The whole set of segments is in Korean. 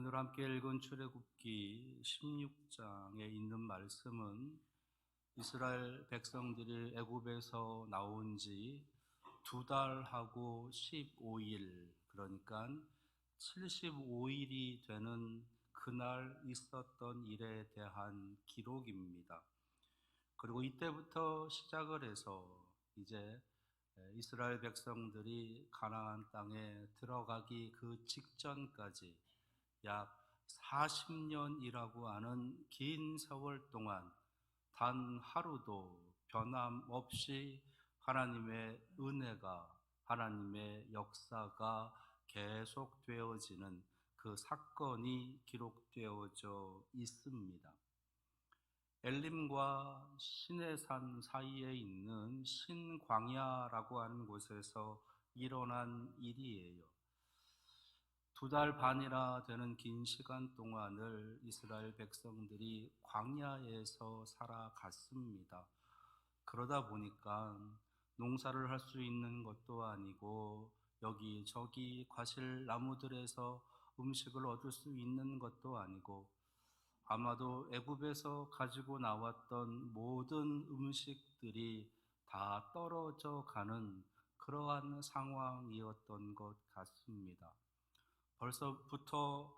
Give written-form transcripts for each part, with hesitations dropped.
오늘 함께 읽은 출애굽기 16장에 있는 말씀은 이스라엘 백성들이 애굽에서 나온 지 2달하고 15일, 그러니까 75일이 되는 그날 있었던 일에 대한 기록입니다. 그리고 이때부터 시작을 해서 이제 이스라엘 백성들이 가나안 땅에 들어가기 그 직전까지 약 40년이라고 하는 긴 세월 동안 단 하루도 변함없이 하나님의 은혜가, 하나님의 역사가 계속되어지는 그 사건이 기록되어져 있습니다. 엘림과 시내산 사이에 있는 신광야라고 하는 곳에서 일어난 일이에요. 2달 반이나 되는 긴 시간 동안을 이스라엘 백성들이 광야에서 살아갔습니다. 그러다 보니까 농사를 할 수 있는 것도 아니고 여기저기 과실 나무들에서 음식을 얻을 수 있는 것도 아니고 아마도 애굽에서 가지고 나왔던 모든 음식들이 다 떨어져 가는 그러한 상황이었던 것 같습니다. 벌써부터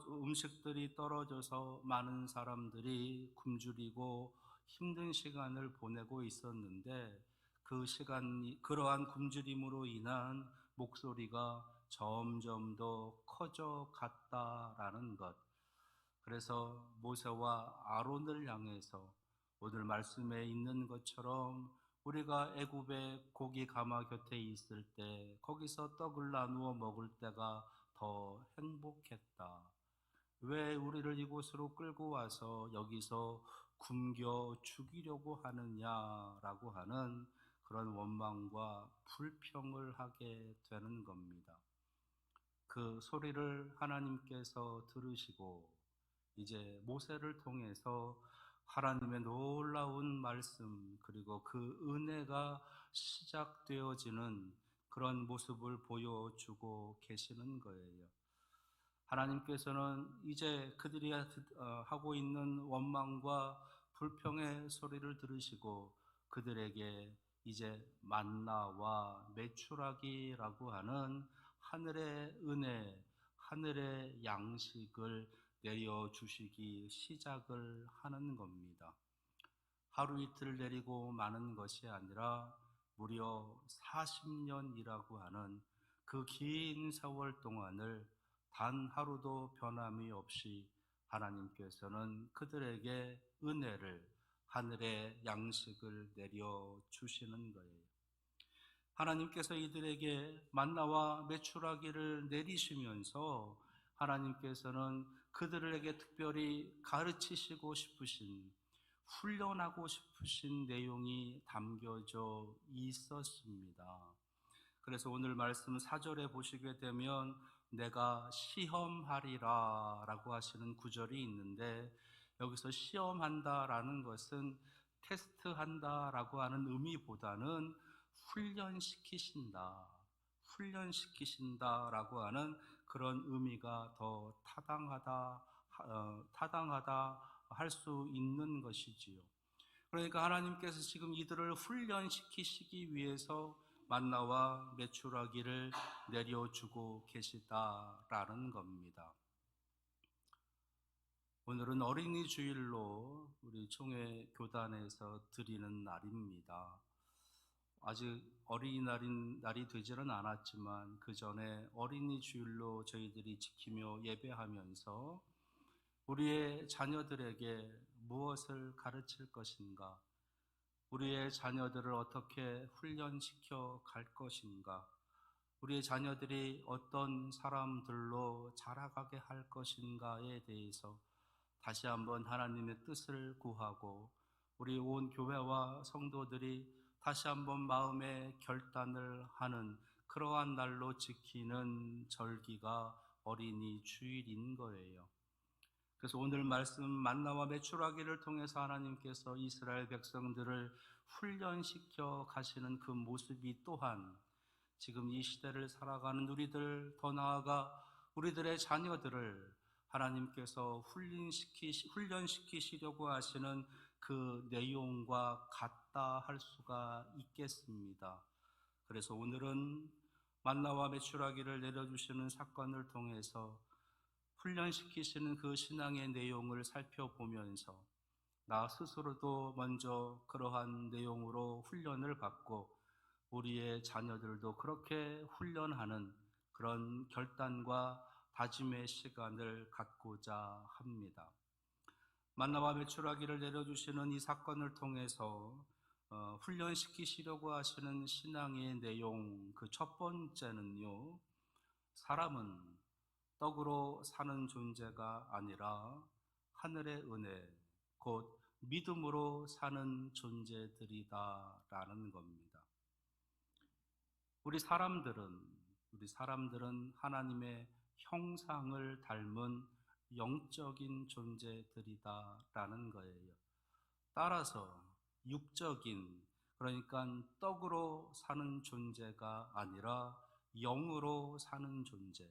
음식들이 떨어져서 많은 사람들이 굶주리고 힘든 시간을 보내고 있었는데, 그 시간이, 그러한 굶주림으로 인한 목소리가 점점 더 커져 갔다라는 것. 그래서 모세와 아론을 향해서 오늘 말씀에 있는 것처럼 우리가 애굽의 고기 가마 곁에 있을 때 거기서 떡을 나누어 먹을 때가 더 행복했다. 왜 우리를 이곳으로 끌고 와서 여기서 굶겨 죽이려고 하느냐라고 하는 그런 원망과 불평을 하게 되는 겁니다. 그 소리를 하나님께서 들으시고 이제 모세를 통해서 하나님의 놀라운 말씀, 그리고 그 은혜가 시작되어지는 그런 모습을 보여주고 계시는 거예요. 하나님께서는 이제 그들이 하고 있는 원망과 불평의 소리를 들으시고 그들에게 이제 만나와 메추라기라고 하는 하늘의 은혜, 하늘의 양식을 내려주시기 시작을 하는 겁니다. 하루 이틀 내리고 마는 것이 아니라 무려 40년이라고 하는 그 긴 세월 동안을 단 하루도 변함이 없이 하나님께서는 그들에게 은혜를, 하늘의 양식을 내려주시는 거예요. 하나님께서 이들에게 만나와 메추라기를 내리시면서 하나님께서는 그들에게 특별히 가르치시고 싶으신, 훈련하고 싶으신 내용이 담겨져 있었습니다. 그래서 오늘 말씀 4절에 보시게 되면 내가 시험하리라 라고 하시는 구절이 있는데, 여기서 시험한다라는 것은 테스트한다라고 하는 의미보다는 훈련시키신다라고 하는 그런 의미가 더 타당하다 할 수 있는 것이지요. 그러니까 하나님께서 지금 이들을 훈련시키시기 위해서 만나와 메추라기를 내려주고 계시다라는 겁니다. 오늘은 어린이 주일로 우리 총회 교단에서 드리는 날입니다. 아직 어린이날이 되지는 않았지만 그 전에 어린이 주일로 저희들이 지키며 예배하면서 우리의 자녀들에게 무엇을 가르칠 것인가, 우리의 자녀들을 어떻게 훈련시켜 갈 것인가, 우리의 자녀들이 어떤 사람들로 자라가게 할 것인가에 대해서 다시 한번 하나님의 뜻을 구하고 우리 온 교회와 성도들이 다시 한번 마음의 결단을 하는 그러한 날로 지키는 절기가 어린이 주일인 거예요. 그래서 오늘 말씀 만나와 메추라기를 통해서 하나님께서 이스라엘 백성들을 훈련시켜 가시는 그 모습이 또한 지금 이 시대를 살아가는 우리들, 더 나아가 우리들의 자녀들을 하나님께서 훈련시키시려고 하시는 그 내용과 같다 할 수가 있겠습니다. 그래서 오늘은 만나와 메추라기를 내려주시는 사건을 통해서 훈련시키시는 그 신앙의 내용을 살펴보면서 나 스스로도 먼저 그러한 내용으로 훈련을 받고 우리의 자녀들도 그렇게 훈련하는 그런 결단과 다짐의 시간을 갖고자 합니다. 만나와 메추라기를 내려주시는 이 사건을 통해서 훈련시키시려고 하시는 신앙의 내용, 그 첫 번째는요, 사람은 떡으로 사는 존재가 아니라 하늘의 은혜, 곧 믿음으로 사는 존재들이다라는 겁니다. 우리 사람들은 하나님의 형상을 닮은 영적인 존재들이다라는 거예요. 따라서 육적인, 그러니까 떡으로 사는 존재가 아니라 영으로 사는 존재,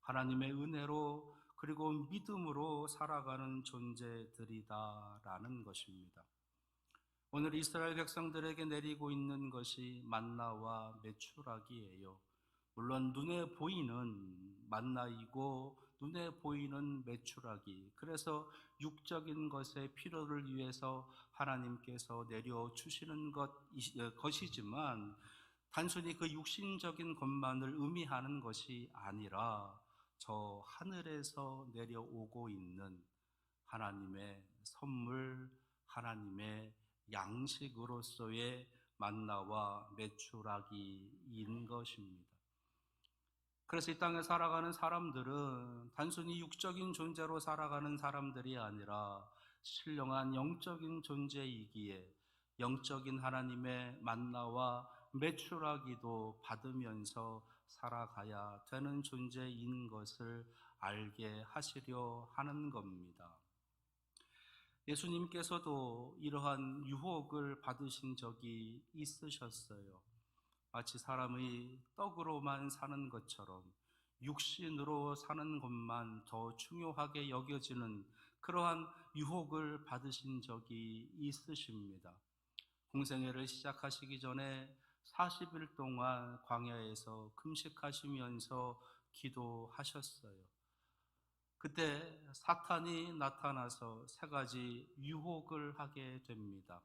하나님의 은혜로 그리고 믿음으로 살아가는 존재들이다라는 것입니다. 오늘 이스라엘 백성들에게 내리고 있는 것이 만나와 메추라기예요. 물론 눈에 보이는 만나이고 눈에 보이는 메추라기, 그래서 육적인 것의 필요를 위해서 하나님께서 내려주시는 것이지만 단순히 그 육신적인 것만을 의미하는 것이 아니라 저 하늘에서 내려오고 있는 하나님의 선물, 하나님의 양식으로서의 만나와 메추라기인 것입니다. 그래서 이 땅에 살아가는 사람들은 단순히 육적인 존재로 살아가는 사람들이 아니라 신령한 영적인 존재이기에 영적인 하나님의 만나와 메추라기도 받으면서 살아가야 되는 존재인 것을 알게 하시려 하는 겁니다. 예수님께서도 이러한 유혹을 받으신 적이 있으셨어요. 마치 사람의 떡으로만 사는 것처럼 육신으로 사는 것만 더 중요하게 여겨지는 그러한 유혹을 받으신 적이 있으십니다. 공생애를 시작하시기 전에 40일 동안 광야에서 금식하시면서 기도하셨어요. 그때 사탄이 나타나서 세 가지 유혹을 하게 됩니다.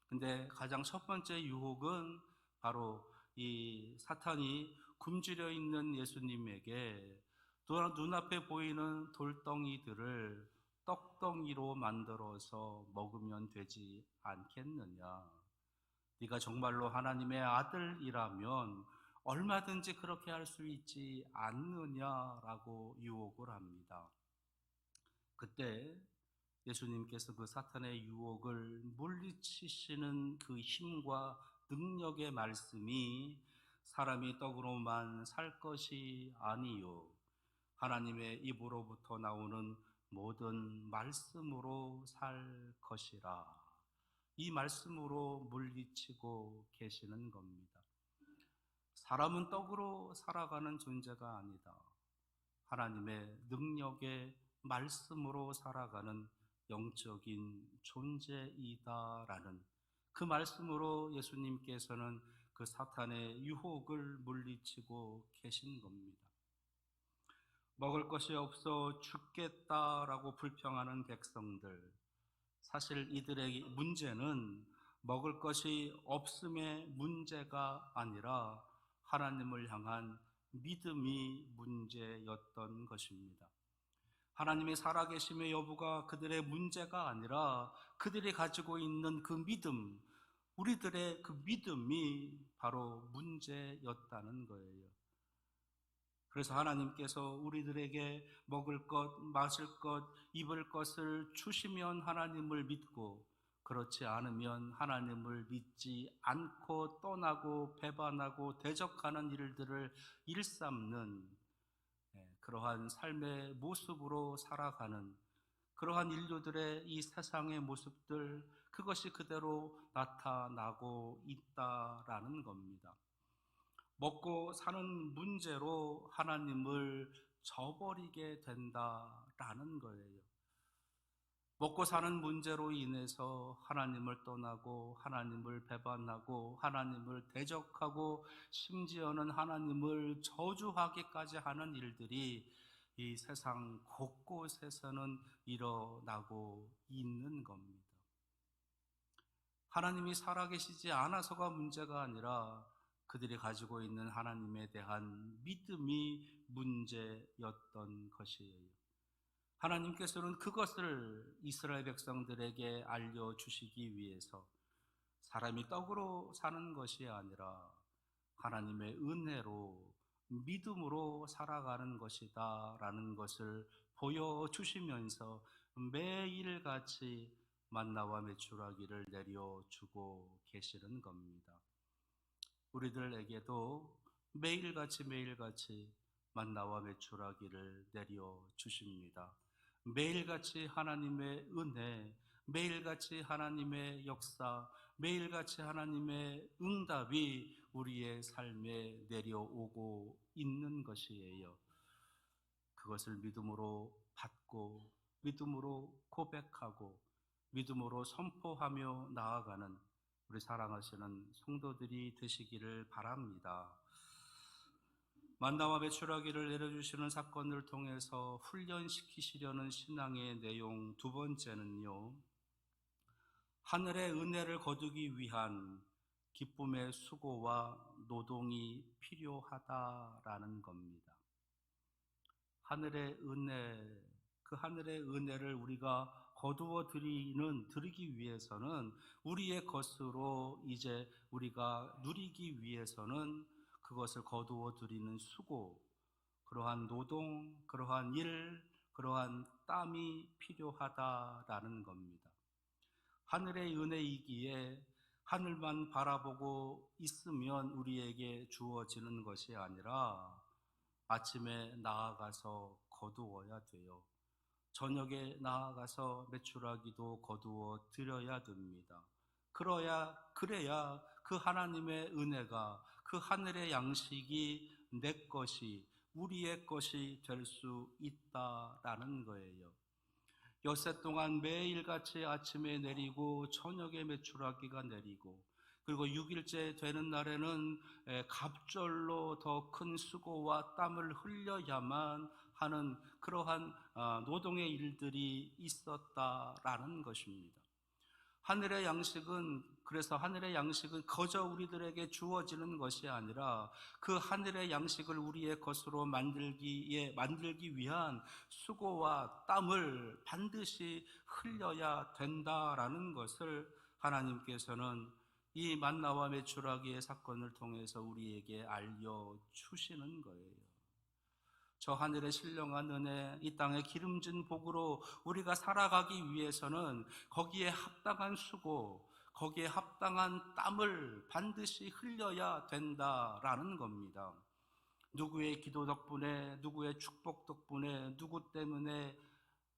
근데 가장 첫 번째 유혹은 바로 이 사탄이 굶주려 있는 예수님에게 눈앞에 보이는 돌덩이들을 떡덩이로 만들어서 먹으면 되지 않겠느냐. 네가 정말로 하나님의 아들이라면 얼마든지 그렇게 할 수 있지 않느냐라고 유혹을 합니다. 그때 예수님께서 그 사탄의 유혹을 물리치시는 그 힘과 능력의 말씀이 사람이 떡으로만 살 것이 아니요 하나님의 입으로부터 나오는 모든 말씀으로 살 것이라, 이 말씀으로 물리치고 계시는 겁니다. 사람은 떡으로 살아가는 존재가 아니다. 하나님의 능력의 말씀으로 살아가는 영적인 존재이다라는 그 말씀으로 예수님께서는 그 사탄의 유혹을 물리치고 계신 겁니다. 먹을 것이 없어 죽겠다라고 불평하는 백성들, 사실 이들의 문제는 먹을 것이 없음의 문제가 아니라 하나님을 향한 믿음이 문제였던 것입니다. 하나님의 살아계심의 여부가 그들의 문제가 아니라 그들이 가지고 있는 그 믿음, 우리들의 그 믿음이 바로 문제였다는 거예요. 그래서 하나님께서 우리들에게 먹을 것, 마실 것, 입을 것을 주시면 하나님을 믿고 그렇지 않으면 하나님을 믿지 않고 떠나고 배반하고 대적하는 일들을 일삼는 그러한 삶의 모습으로 살아가는 그러한 인류들의 이 세상의 모습들, 그것이 그대로 나타나고 있다라는 겁니다. 먹고 사는 문제로 하나님을 저버리게 된다라는 거예요. 먹고 사는 문제로 인해서 하나님을 떠나고 하나님을 배반하고 하나님을 대적하고 심지어는 하나님을 저주하기까지 하는 일들이 이 세상 곳곳에서는 일어나고 있는 겁니다. 하나님이 살아계시지 않아서가 문제가 아니라 그들이 가지고 있는 하나님에 대한 믿음이 문제였던 것이에요. 하나님께서는 그것을 이스라엘 백성들에게 알려주시기 위해서 사람이 떡으로 사는 것이 아니라 하나님의 은혜로 믿음으로 살아가는 것이다 라는 것을 보여주시면서 매일같이 만나와 메추라기를 내려주고 계시는 겁니다. 우리들에게도 매일같이 만나와 메추라기를 내려주십니다. 매일같이 하나님의 은혜, 매일같이 하나님의 역사, 매일같이 하나님의 응답이 우리의 삶에 내려오고 있는 것이에요. 그것을 믿음으로 받고 믿음으로 고백하고 믿음으로 선포하며 나아가는 우리 사랑하시는 성도들이 되시기를 바랍니다. 만나와 메추라기를 내려주시는 사건을 통해서 훈련시키시려는 신앙의 내용 두 번째는요, 하늘의 은혜를 거두기 위한 기쁨의 수고와 노동이 필요하다라는 겁니다. 하늘의 은혜, 그 하늘의 은혜를 우리가 거두어 드리기 위해서는 우리의 것으로 이제 우리가 누리기 위해서는 그것을 거두어 드리는 수고, 그러한 노동, 그러한 일, 그러한 땀이 필요하다라는 겁니다. 하늘의 은혜이기에 하늘만 바라보고 있으면 우리에게 주어지는 것이 아니라 아침에 나아가서 거두어야 돼요. 저녁에 나아가서 메추라기도 거두어 드려야 됩니다. 그래야 그 하나님의 은혜가, 그 하늘의 양식이 내 것이, 우리의 것이 될 수 있다라는 거예요. 엿새 동안 매일같이 아침에 내리고 저녁에 메추라기가 내리고, 그리고 6일째 되는 날에는 갑절로 더 큰 수고와 땀을 흘려야만 하는 그러한 노동의 일들이 있었다라는 것입니다. 그래서 하늘의 양식은 거저 우리들에게 주어지는 것이 아니라 그 하늘의 양식을 우리의 것으로 만들기 위한 수고와 땀을 반드시 흘려야 된다라는 것을 하나님께서는 이 만나와 메추라기의 사건을 통해서 우리에게 알려주시는 거예요. 저 하늘의 신령한 은혜, 이 땅의 기름진 복으로 우리가 살아가기 위해서는 거기에 합당한 수고, 거기에 합당한 땀을 반드시 흘려야 된다라는 겁니다. 누구의 기도 덕분에, 누구의 축복 덕분에, 누구 때문에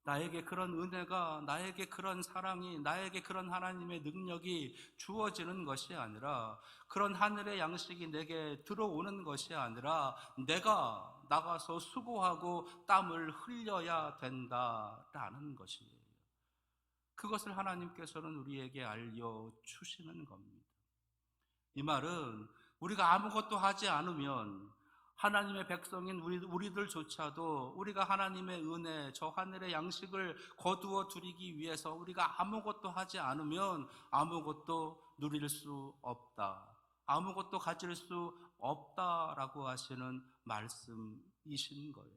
나에게 그런 은혜가, 나에게 그런 사랑이, 나에게 그런 하나님의 능력이 주어지는 것이 아니라, 그런 하늘의 양식이 내게 들어오는 것이 아니라 내가 나가서 수고하고 땀을 흘려야 된다라는 것이에요. 그것을 하나님께서는 우리에게 알려주시는 겁니다. 이 말은 우리가 아무것도 하지 않으면 하나님의 백성인 우리들조차도 우리가 하나님의 은혜, 저 하늘의 양식을 거두어 드리기 위해서 우리가 아무것도 하지 않으면 아무것도 누릴 수 없다, 아무것도 가질 수 없다라고 하시는 말씀이신 거예요.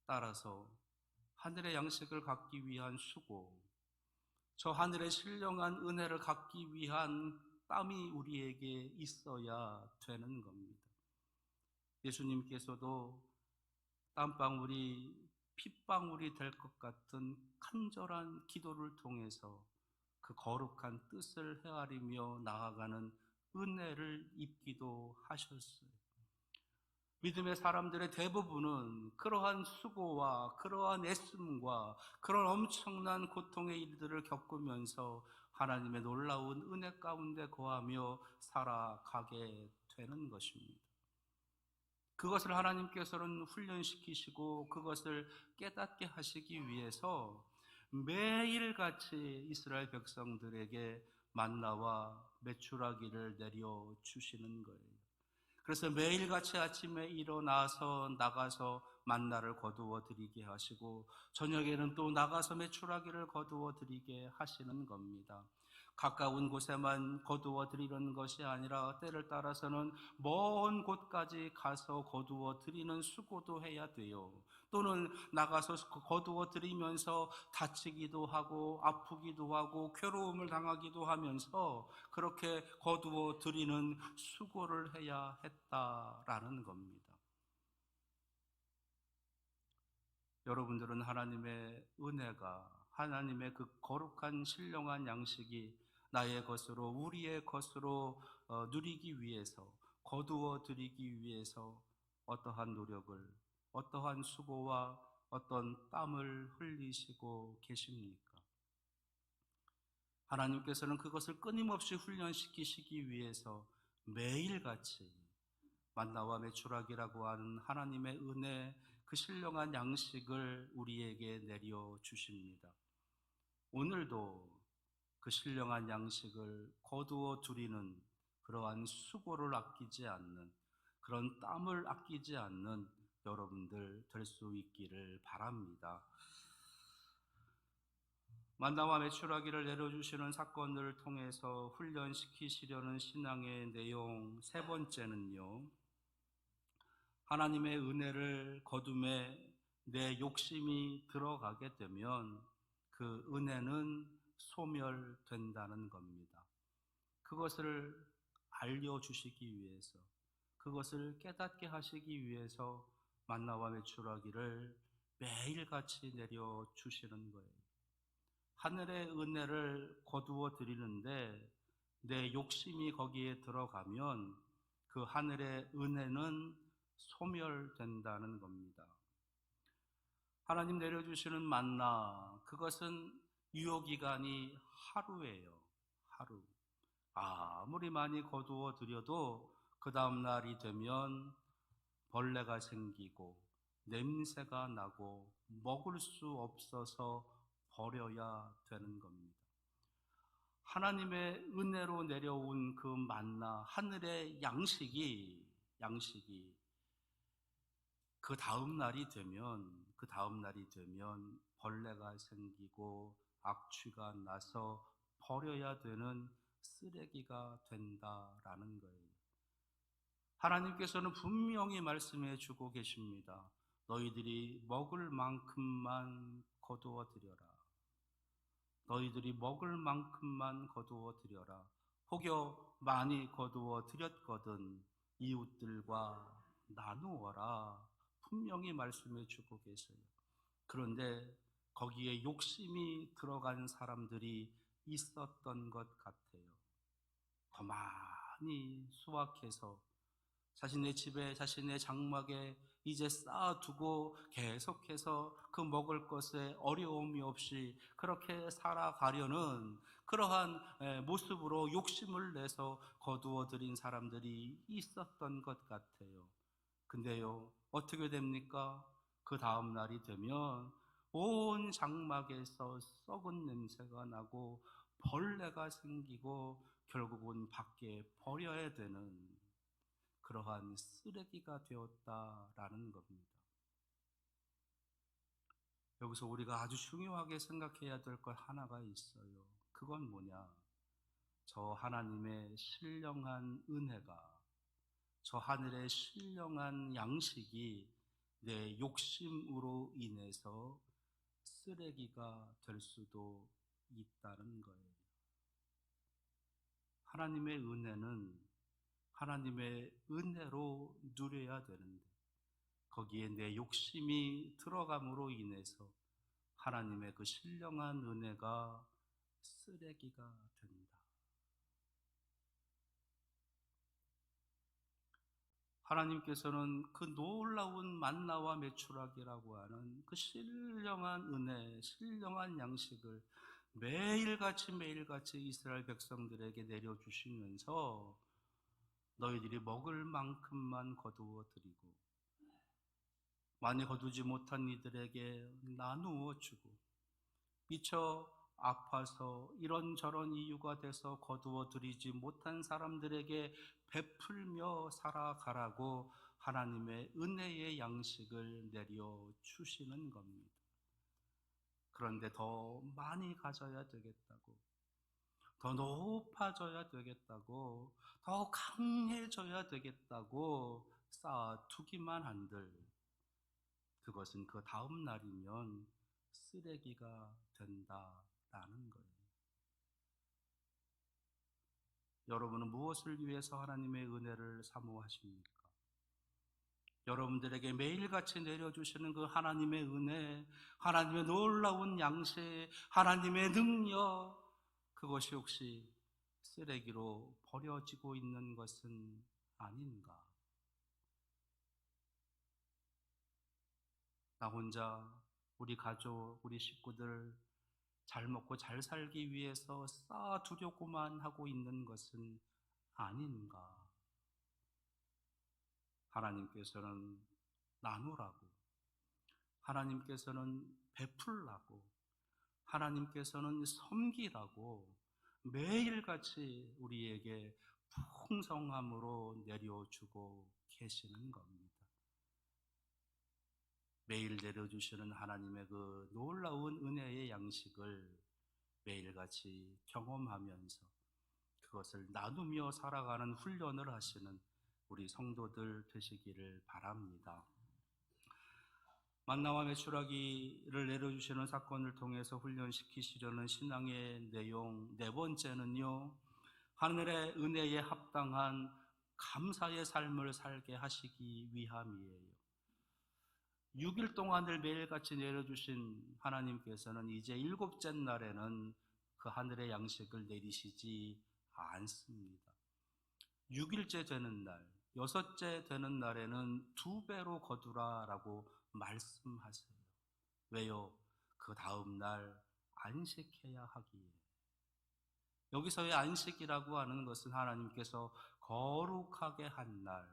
따라서 하늘의 양식을 갖기 위한 수고, 저 하늘의 신령한 은혜를 갖기 위한 땀이 우리에게 있어야 되는 겁니다. 예수님께서도 땀방울이 핏방울이 될 것 같은 간절한 기도를 통해서 그 거룩한 뜻을 헤아리며 나아가는 은혜를 입기도 하셨어요. 믿음의 사람들의 대부분은 그러한 수고와 그러한 애씀과 그런 엄청난 고통의 일들을 겪으면서 하나님의 놀라운 은혜 가운데 거하며 살아가게 되는 것입니다. 그것을 하나님께서는 훈련시키시고 그것을 깨닫게 하시기 위해서 매일같이 이스라엘 백성들에게 만나와 메추라기를 내려 주시는 거예요. 그래서 매일같이 아침에 일어나서 나가서 만나를 거두어 드리게 하시고 저녁에는 또 나가서 메추라기를 거두어 드리게 하시는 겁니다. 가까운 곳에만 거두어 드리는 것이 아니라 때를 따라서는 먼 곳까지 가서 거두어 드리는 수고도 해야 돼요. 또는 나가서 거두어 드리면서 다치기도 하고 아프기도 하고 괴로움을 당하기도 하면서 그렇게 거두어 드리는 수고를 해야 했다라는 겁니다. 여러분들은 하나님의 은혜가, 하나님의 그 거룩한 신령한 양식이 나의 것으로, 우리의 것으로 누리기 위해서, 거두어 드리기 위해서 어떠한 노력을, 어떠한 수고와 어떤 땀을 흘리시고 계십니까? 하나님께서는 그것을 끊임없이 훈련시키시기 위해서 매일같이 만나와 메추라기라고 하는 하나님의 은혜, 그 신령한 양식을 우리에게 내려 주십니다. 오늘도 그 신령한 양식을 거두어 드리는 그러한 수고를 아끼지 않는, 그런 땀을 아끼지 않는 여러분들 될 수 있기를 바랍니다. 만나와 메추라기를 내려주시는 사건들을 통해서 훈련시키시려는 신앙의 내용 세 번째는요, 하나님의 은혜를 거둠에 내 욕심이 들어가게 되면 그 은혜는 소멸된다는 겁니다. 그것을 알려주시기 위해서, 그것을 깨닫게 하시기 위해서 만나와 메추라기를 매일같이 내려주시는 거예요. 하늘의 은혜를 거두어 드리는데 내 욕심이 거기에 들어가면 그 하늘의 은혜는 소멸된다는 겁니다. 하나님 내려주시는 만나, 그것은 유효기간이 하루예요. 하루. 아무리 많이 거두어 드려도 그 다음 날이 되면 벌레가 생기고 냄새가 나고 먹을 수 없어서 버려야 되는 겁니다. 하나님의 은혜로 내려온 그 만나, 하늘의 양식이 그 다음 날이 되면 벌레가 생기고 악취가 나서 버려야 되는 쓰레기가 된다라는 거예요. 하나님께서는 분명히 말씀해 주고 계십니다. 너희들이 먹을 만큼만 거두어 드려라. 너희들이 먹을 만큼만 거두어 드려라. 혹여 많이 거두어 드렸거든 이웃들과 나누어라. 분명히 말씀해 주고 계세요. 그런데 거기에 욕심이 들어간 사람들이 있었던 것 같아요. 더 많이 수확해서 자신의 집에, 자신의 장막에 이제 쌓아두고 계속해서 그 먹을 것에 어려움이 없이 그렇게 살아가려는 그러한 모습으로 욕심을 내서 거두어 들인 사람들이 있었던 것 같아요. 근데요, 어떻게 됩니까? 그 다음 날이 되면 온 장막에서 썩은 냄새가 나고 벌레가 생기고 결국은 밖에 버려야 되는 그러한 쓰레기가 되었다라는 겁니다. 여기서 우리가 아주 중요하게 생각해야 될 것 하나가 있어요. 그건 뭐냐? 저 하나님의 신령한 은혜가, 저 하늘의 신령한 양식이 내 욕심으로 인해서 쓰레기가 될 수도 있다는 거예요. 하나님의 은혜는 하나님의 은혜로 누려야 되는데 거기에 내 욕심이 들어감으로 인해서 하나님의 그 신령한 은혜가 쓰레기가 된다. 하나님께서는 그 놀라운 만나와 메추라기라고 하는 그 신령한 은혜, 신령한 양식을 매일같이 이스라엘 백성들에게 내려주시면서 너희들이 먹을 만큼만 거두어 드리고 많이 거두지 못한 이들에게 나누어 주고 미처 아파서 이런저런 이유가 돼서 거두어 드리지 못한 사람들에게 베풀며 살아가라고 하나님의 은혜의 양식을 내려 주시는 겁니다. 그런데 더 많이 가져야 되겠다고, 더 높아져야 되겠다고, 더 강해져야 되겠다고 쌓아두기만 한들 그것은 그 다음 날이면 쓰레기가 된다라는 거예요. 여러분은 무엇을 위해서 하나님의 은혜를 사모하십니까? 여러분들에게 매일같이 내려주시는 그 하나님의 은혜, 하나님의 놀라운 양식, 하나님의 능력, 그것이 혹시 쓰레기로 버려지고 있는 것은 아닌가? 나 혼자, 우리 가족, 우리 식구들 잘 먹고 잘 살기 위해서 쌓아두려고만 하고 있는 것은 아닌가? 하나님께서는 나누라고, 하나님께서는 베풀라고, 하나님께서는 섬기라고 매일같이 우리에게 풍성함으로 내려주고 계시는 겁니다. 매일 내려주시는 하나님의 그 놀라운 은혜의 양식을 매일같이 경험하면서 그것을 나누며 살아가는 훈련을 하시는 우리 성도들 되시기를 바랍니다. 만나와 메추라기를 내려주시는 사건을 통해서 훈련시키시려는 신앙의 내용 네 번째는요, 하늘의 은혜에 합당한 감사의 삶을 살게 하시기 위함이에요. 6일 동안을 매일같이 내려주신 하나님께서는 이제 7째 날에는 그 하늘의 양식을 내리시지 않습니다. 6일째 되는 날, 6째 되는 날에는 2배로 거두라라고 말씀하세요. 왜요? 그 다음 날 안식해야 하기에. 여기서의 안식이라고 하는 것은 하나님께서 거룩하게 한 날,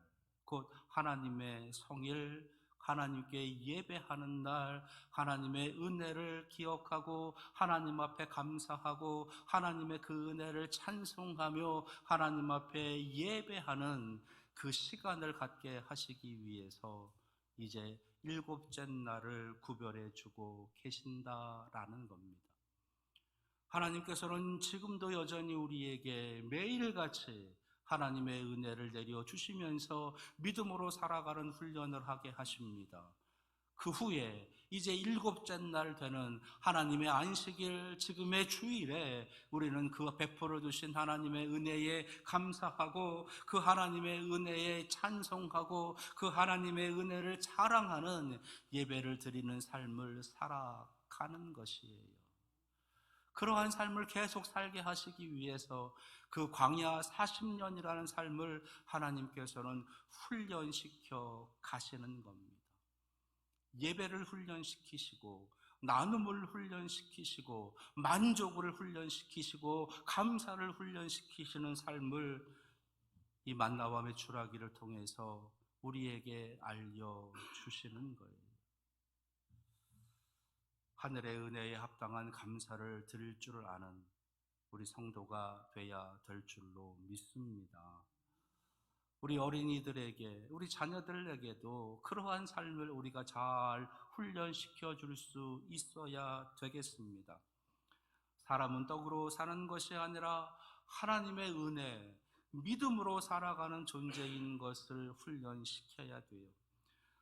곧 하나님의 성일, 하나님께 예배하는 날, 하나님의 은혜를 기억하고 하나님 앞에 감사하고 하나님의 그 은혜를 찬송하며 하나님 앞에 예배하는 그 시간을 갖게 하시기 위해서 이제 7째 날을 구별해 주고 계신다라는 겁니다. 하나님께서는 지금도 여전히 우리에게 매일같이 하나님의 은혜를 내려주시면서 믿음으로 살아가는 훈련을 하게 하십니다. 그 후에 이제 7째 날 되는 하나님의 안식일, 지금의 주일에 우리는 그 베풀어 주신 하나님의 은혜에 감사하고 그 하나님의 은혜에 찬송하고 그 하나님의 은혜를 자랑하는 예배를 드리는 삶을 살아가는 것이에요. 그러한 삶을 계속 살게 하시기 위해서 그 광야 40년이라는 삶을 하나님께서는 훈련시켜 가시는 겁니다. 예배를 훈련시키시고 나눔을 훈련시키시고 만족을 훈련시키시고 감사를 훈련시키시는 삶을 이 만나와 메추라기를 통해서 우리에게 알려주시는 거예요. 하늘의 은혜에 합당한 감사를 드릴 줄 아는 우리 성도가 돼야 될 줄로 믿습니다. 우리 어린이들에게, 우리 자녀들에게도 그러한 삶을 우리가 잘 훈련시켜 줄 수 있어야 되겠습니다. 사람은 떡으로 사는 것이 아니라 하나님의 은혜, 믿음으로 살아가는 존재인 것을 훈련시켜야 돼요.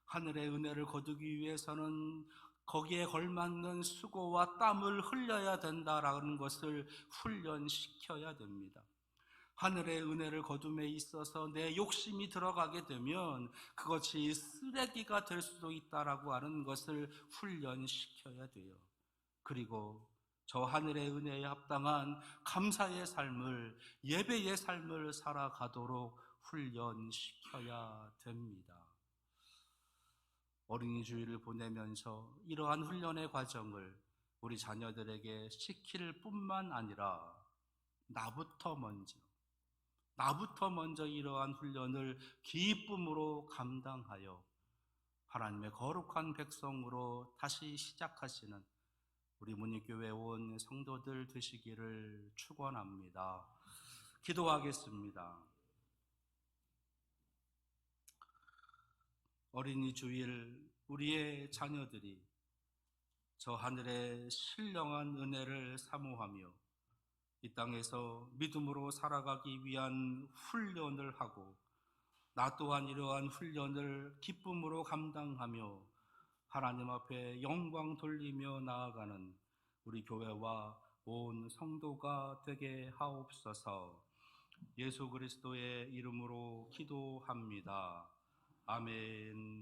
하늘의 은혜를 거두기 위해서는 거기에 걸맞는 수고와 땀을 흘려야 된다라는 것을 훈련시켜야 됩니다. 하늘의 은혜를 거둠에 있어서 내 욕심이 들어가게 되면 그것이 쓰레기가 될 수도 있다라고 하는 것을 훈련시켜야 돼요. 그리고 저 하늘의 은혜에 합당한 감사의 삶을, 예배의 삶을 살아가도록 훈련시켜야 됩니다. 어린이 주일을 보내면서 이러한 훈련의 과정을 우리 자녀들에게 시킬 뿐만 아니라 나부터 먼저 나부터 먼저 이러한 훈련을 기쁨으로 감당하여 하나님의 거룩한 백성으로 다시 시작하시는 우리 문익교회 온 성도들 되시기를 축원합니다. 기도하겠습니다. 어린이 주일 우리의 자녀들이 저 하늘의 신령한 은혜를 사모하며 이 땅에서 믿음으로 살아가기 위한 훈련을 하고 나 또한 이러한 훈련을 기쁨으로 감당하며 하나님 앞에 영광 돌리며 나아가는 우리 교회와 온 성도가 되게 하옵소서. 예수 그리스도의 이름으로 기도합니다. 아멘.